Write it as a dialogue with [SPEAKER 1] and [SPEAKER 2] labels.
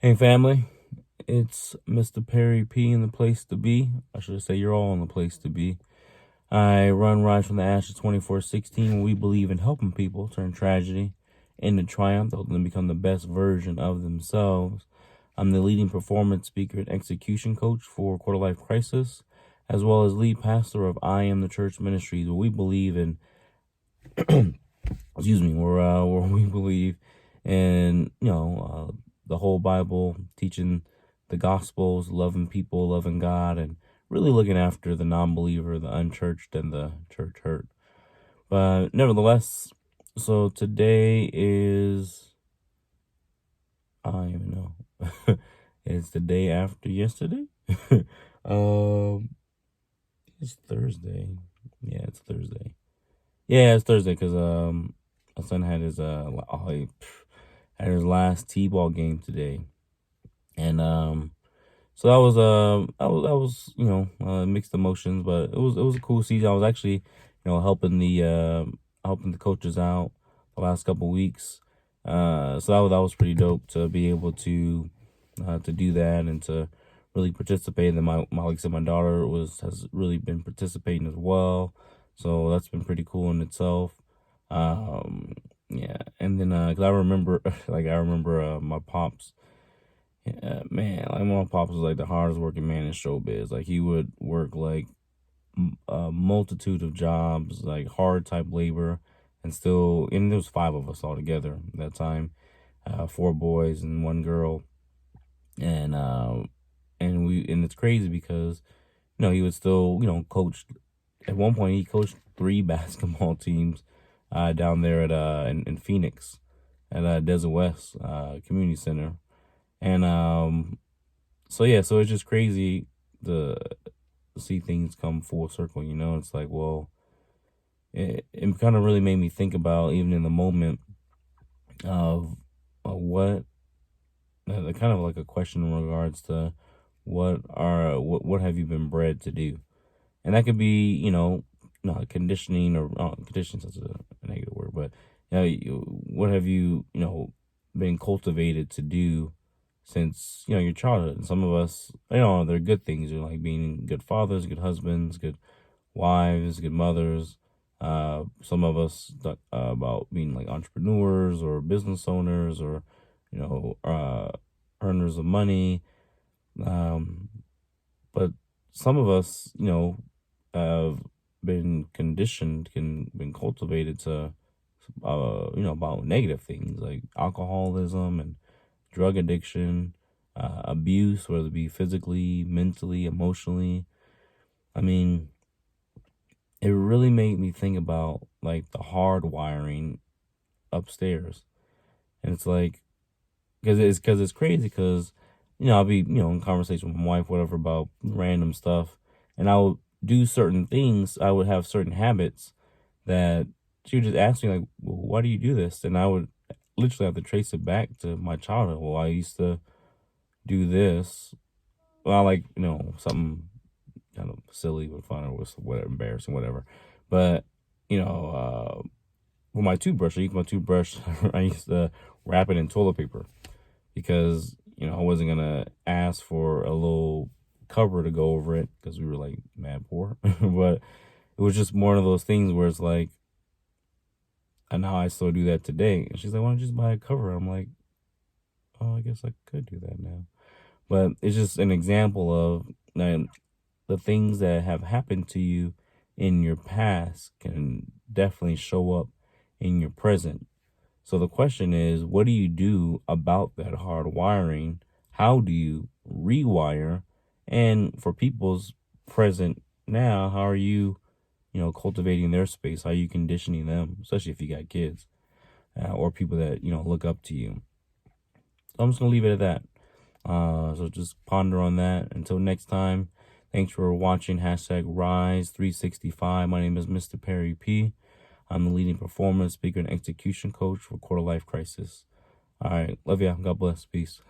[SPEAKER 1] Hey family, it's Mr. Perry P in the place to be. I should say you're all in the place to be. I run Rise from the Ashes 24/16. We believe in helping people turn tragedy into triumph, helping them become the best version of themselves. I'm the leading performance speaker and execution coach for Quarter Life Crisis, as well as lead pastor of I Am the Church Ministries, where we believe in, where we believe in, the whole Bible, teaching the Gospels, loving people, loving God, and really looking after the non-believer, the unchurched, and the church hurt. But nevertheless, so today is, I don't even know. It's the day after yesterday. um, it's Thursday. Yeah, it's Thursday. Yeah, it's Thursday because my son had he had his last t-ball game today, and so that was mixed emotions, but it was a cool season. I was actually helping the coaches out the last couple weeks, so that was pretty dope to be able to do that and to really participate. And then like I said, my daughter has really been participating as well, so that's been pretty cool in itself. Um, yeah, and then 'cause I remember my pops. Yeah, man, like my pops was like the hardest working man in showbiz. Like he would work like a multitude of jobs, like hard type labor, and there was five of us all together at that time, four boys and one girl, and it's crazy because he would still coach. At one point, he coached three basketball teams, down there at in Phoenix, at Desert West Community Center, and so yeah, so it's just crazy to see things come full circle. It's like, well, it kind of really made me think about, even in the moment, of what kind of like a question in regards to what have you been bred to do, and that could be not conditioning, or conditioning is a negative word, but what have you been cultivated to do since your childhood. And some of us, they're good things. They're like being good fathers, good husbands, good wives, good mothers. Some of us about being like entrepreneurs or business owners, or you know uh, earners of money. Um, but some of us, have been conditioned, been cultivated to, about negative things like alcoholism and drug addiction, abuse, whether it be physically, mentally, emotionally. I mean, it really made me think about like the hard wiring upstairs, and it's like, because it's crazy, because I'll be in conversation with my wife, whatever, about random stuff, and I would do certain things. I would have certain habits that she would just ask me, like, well, why do you do this? And I would literally have to trace it back to my childhood. Well, I used to do this. Well, like, something kind of silly or fun or whatever, embarrassing, whatever. But, with my toothbrush, I use my toothbrush, I used to wrap it in toilet paper because, I wasn't going to ask for a little cover to go over it because we were like mad poor. But it was just one of those things where it's like, and now I still do that today. And she's like, why don't you just buy a cover? I'm like, oh, I guess I could do that now. But it's just an example of the things that have happened to you in your past can definitely show up in your present. So the question is, what do you do about that hard wiring? How do you rewire? And for people's present now, how are you, cultivating their space? How are you conditioning them, especially if you got kids, or people that, look up to you? So I'm just going to leave it at that. So just ponder on that. Until next time, thanks for watching hashtag Rise365. My name is Mr. Perry P. I'm the leading performer, speaker, and execution coach for Quarter Life Crisis. All right. Love ya. God bless. Peace.